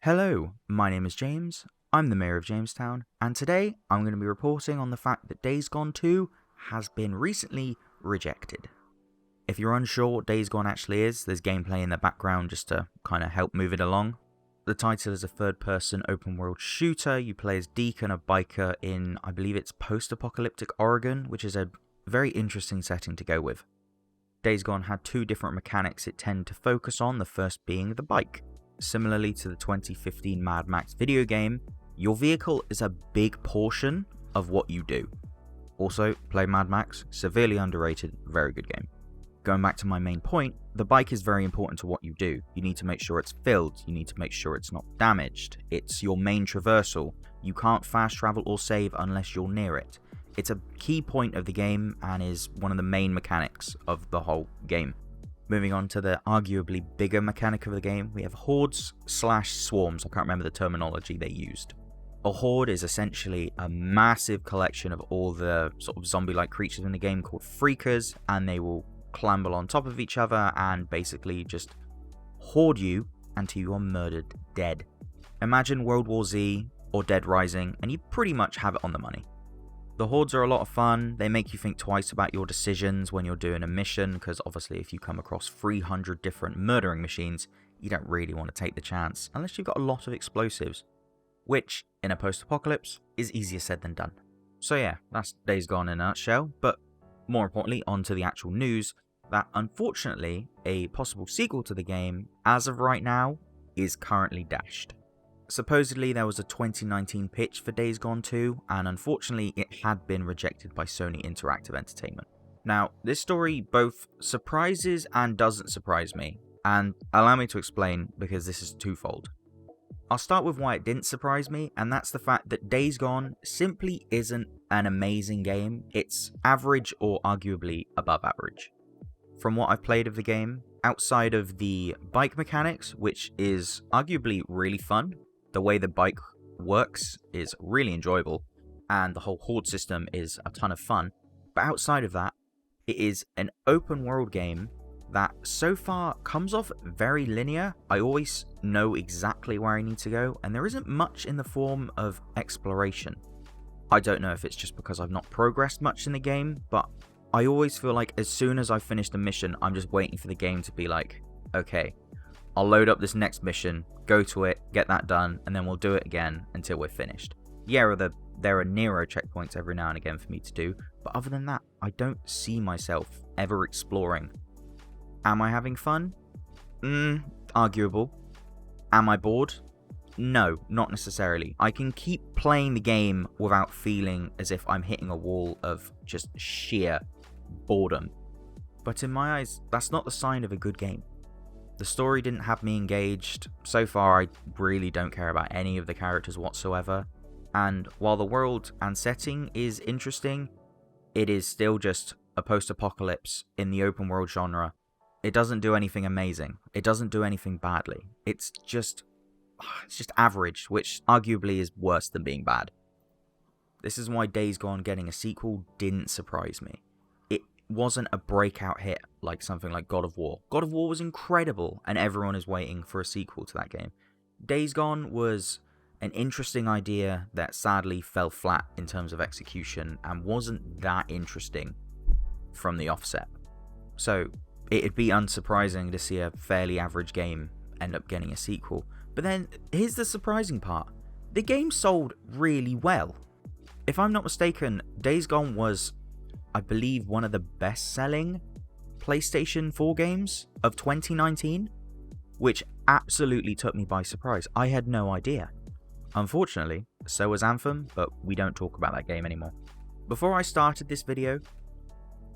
Hello, my name is James, I'm the Mayor of Jamestown, and today I'm going to be reporting on the fact that Days Gone 2 has been recently rejected. If you're unsure what Days Gone actually is, there's gameplay in the background just to kind of help move it along. The title is a third-person open-world shooter. You play as Deacon, a biker in, I believe it's post-apocalyptic Oregon, which is a very interesting setting to go with. Days Gone had two different mechanics it tended to focus on, the first being the bike. Similarly to the 2015 Mad Max video game, your vehicle is a big portion of what you do. Also, play Mad Max, severely underrated, very good game. Going back to my main point, the bike is very important to what you do. You need to make sure it's filled, you need to make sure it's not damaged. It's your main traversal. You can't fast travel or save unless you're near it. It's a key point of the game and is one of the main mechanics of the whole game. Moving on to the arguably bigger mechanic of the game, we have hordes/swarms. I can't remember the terminology they used. A horde is essentially a massive collection of all the sort of zombie-like creatures in the game called freakers, and they will clamber on top of each other and basically just hoard you until you are murdered dead. Imagine World War Z or Dead Rising, and you pretty much have it on the money. The hordes are a lot of fun. They make you think twice about your decisions when you're doing a mission, because obviously if you come across 300 different murdering machines, you don't really want to take the chance unless you've got a lot of explosives, which, in a post-apocalypse, is easier said than done. So yeah, that's Days Gone in a nutshell, but more importantly, on to the actual news, that unfortunately, a possible sequel to the game, as of right now, is currently dashed. Supposedly there was a 2019 pitch for Days Gone 2, and unfortunately it had been rejected by Sony Interactive Entertainment. Now, this story both surprises and doesn't surprise me, and allow me to explain because this is twofold. I'll start with why it didn't surprise me, and that's the fact that Days Gone simply isn't an amazing game. It's average or arguably above average. From what I've played of the game, outside of the bike mechanics, which is arguably really fun, the way the bike works is really enjoyable, and the whole horde system is a ton of fun. But outside of that, it is an open world game that so far comes off very linear. I always know exactly where I need to go, and there isn't much in the form of exploration. I don't know if it's just because I've not progressed much in the game, but I always feel like as soon as I've finished a mission, I'm just waiting for the game to be like, okay, I'll load up this next mission, go to it, get that done, and then we'll do it again until we're finished. Yeah, there are Nero checkpoints every now and again for me to do, but other than that, I don't see myself ever exploring. Am I having fun? Arguable. Am I bored? No, not necessarily. I can keep playing the game without feeling as if I'm hitting a wall of just sheer boredom. But in my eyes, that's not the sign of a good game. The story didn't have me engaged. So far, I really don't care about any of the characters whatsoever. And while the world and setting is interesting, it is still just a post-apocalypse in the open world genre. It doesn't do anything amazing. It doesn't do anything badly. It's just average, which arguably is worse than being bad. This is why Days Gone getting a sequel didn't surprise me. It wasn't a breakout hit like something like God of War. God of War was incredible, and everyone is waiting for a sequel to that game. Days Gone was an interesting idea that sadly fell flat in terms of execution and wasn't that interesting from the offset. So it'd be unsurprising to see a fairly average game end up getting a sequel. But then, here's the surprising part. The game sold really well. If I'm not mistaken, Days Gone was, I believe, one of the best-selling PlayStation 4 games of 2019, which absolutely took me by surprise. I had no idea. Unfortunately, so was Anthem, but we don't talk about that game anymore. Before I started this video,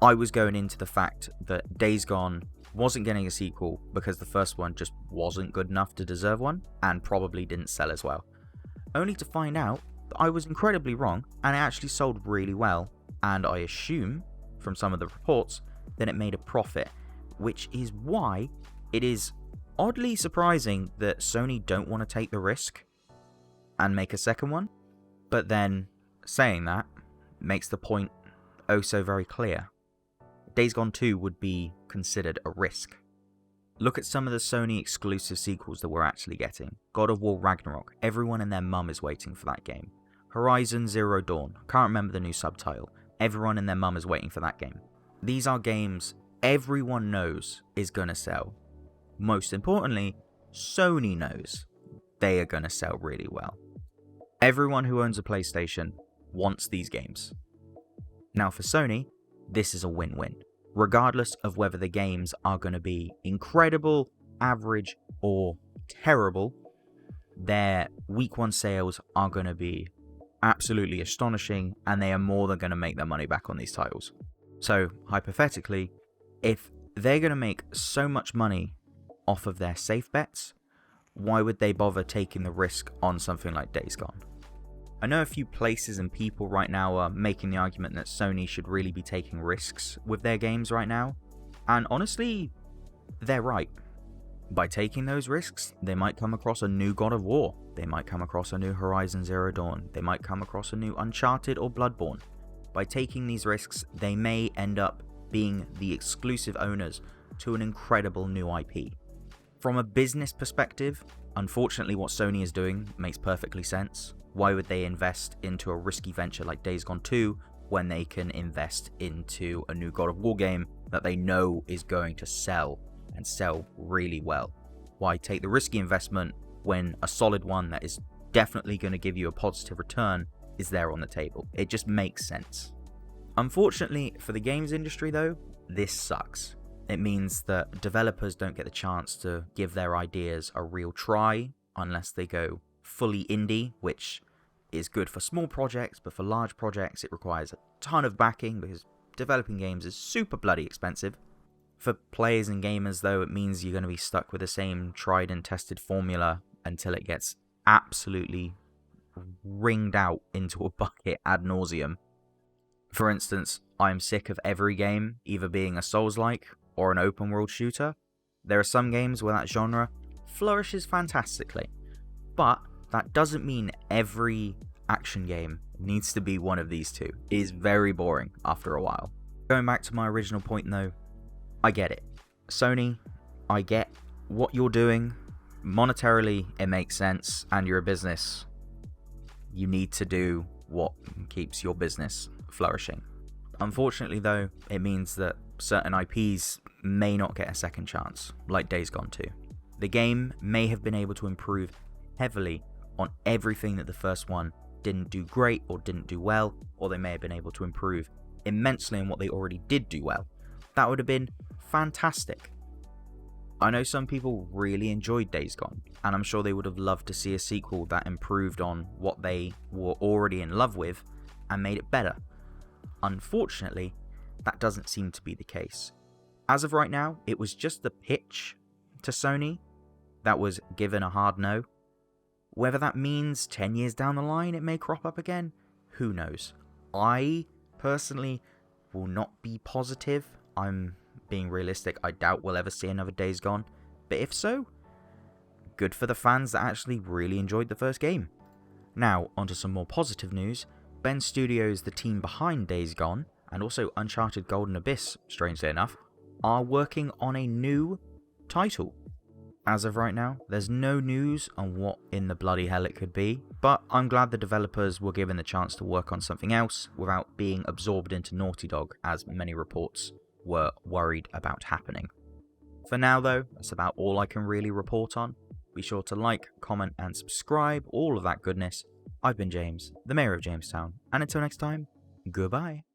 I was going into the fact that Days Gone wasn't getting a sequel because the first one just wasn't good enough to deserve one, and probably didn't sell as well. Only to find out that I was incredibly wrong, and it actually sold really well, and I assume, from some of the reports, that it made a profit, which is why it is oddly surprising that Sony don't want to take the risk and make a second one. But then, saying that makes the point oh so very clear. Days Gone 2 would be considered a risk. Look at some of the Sony exclusive sequels that we're actually getting. God of War Ragnarok, everyone and their mum is waiting for that game. Horizon Zero Dawn, can't remember the new subtitle, everyone and their mum is waiting for that game. These are games everyone knows is gonna sell. Most importantly, Sony knows they are gonna sell really well. Everyone who owns a PlayStation wants these games. Now for Sony, this is a win-win. Regardless of whether the games are going to be incredible, average, or terrible, their week 1 sales are going to be absolutely astonishing, and they are more than going to make their money back on these titles. So, hypothetically, if they're going to make so much money off of their safe bets, why would they bother taking the risk on something like Days Gone? I know a few places and people right now are making the argument that Sony should really be taking risks with their games right now, and honestly, they're right. By taking those risks, they might come across a new God of War, they might come across a new Horizon Zero Dawn, they might come across a new Uncharted or Bloodborne. By taking these risks, they may end up being the exclusive owners to an incredible new IP. From a business perspective, unfortunately what Sony is doing makes perfectly sense. Why would they invest into a risky venture like Days Gone 2 when they can invest into a new God of War game that they know is going to sell and sell really well? Why take the risky investment when a solid one that is definitely going to give you a positive return is there on the table? It just makes sense. Unfortunately for the games industry though, this sucks. It means that developers don't get the chance to give their ideas a real try unless they go fully indie, which is good for small projects, but for large projects it requires a ton of backing because developing games is super bloody expensive. For players and gamers though, it means you're going to be stuck with the same tried and tested formula until it gets absolutely wringed out into a bucket ad nauseum. For instance, I'm sick of every game either being a Souls-like or an open world shooter. There are some games where that genre flourishes fantastically, but that doesn't mean every action game needs to be one of these two. It is very boring after a while. Going back to my original point though, I get it. Sony, I get what you're doing. Monetarily, it makes sense, and you're a business. You need to do what keeps your business flourishing. Unfortunately though, it means that certain IPs may not get a second chance, like Days Gone 2. The game may have been able to improve heavily on everything that the first one didn't do great or didn't do well, or they may have been able to improve immensely on what they already did do well. That would have been fantastic. I know some people really enjoyed Days Gone, and I'm sure they would have loved to see a sequel that improved on what they were already in love with and made it better. Unfortunately, that doesn't seem to be the case. As of right now, it was just the pitch to Sony that was given a hard no. Whether that means 10 years down the line it may crop up again, who knows. I personally will not be positive. I'm being realistic, I doubt we'll ever see another Days Gone, but if so, good for the fans that actually really enjoyed the first game. Now, onto some more positive news. Ben Studios, the team behind Days Gone, and also Uncharted Golden Abyss, strangely enough, are working on a new title. As of right now, there's no news on what in the bloody hell it could be, but I'm glad the developers were given the chance to work on something else without being absorbed into Naughty Dog, as many reports were worried about happening. For now though, that's about all I can really report on. Be sure to like, comment and subscribe, all of that goodness. I've been James, the Mayor of Jamestown, and until next time, goodbye.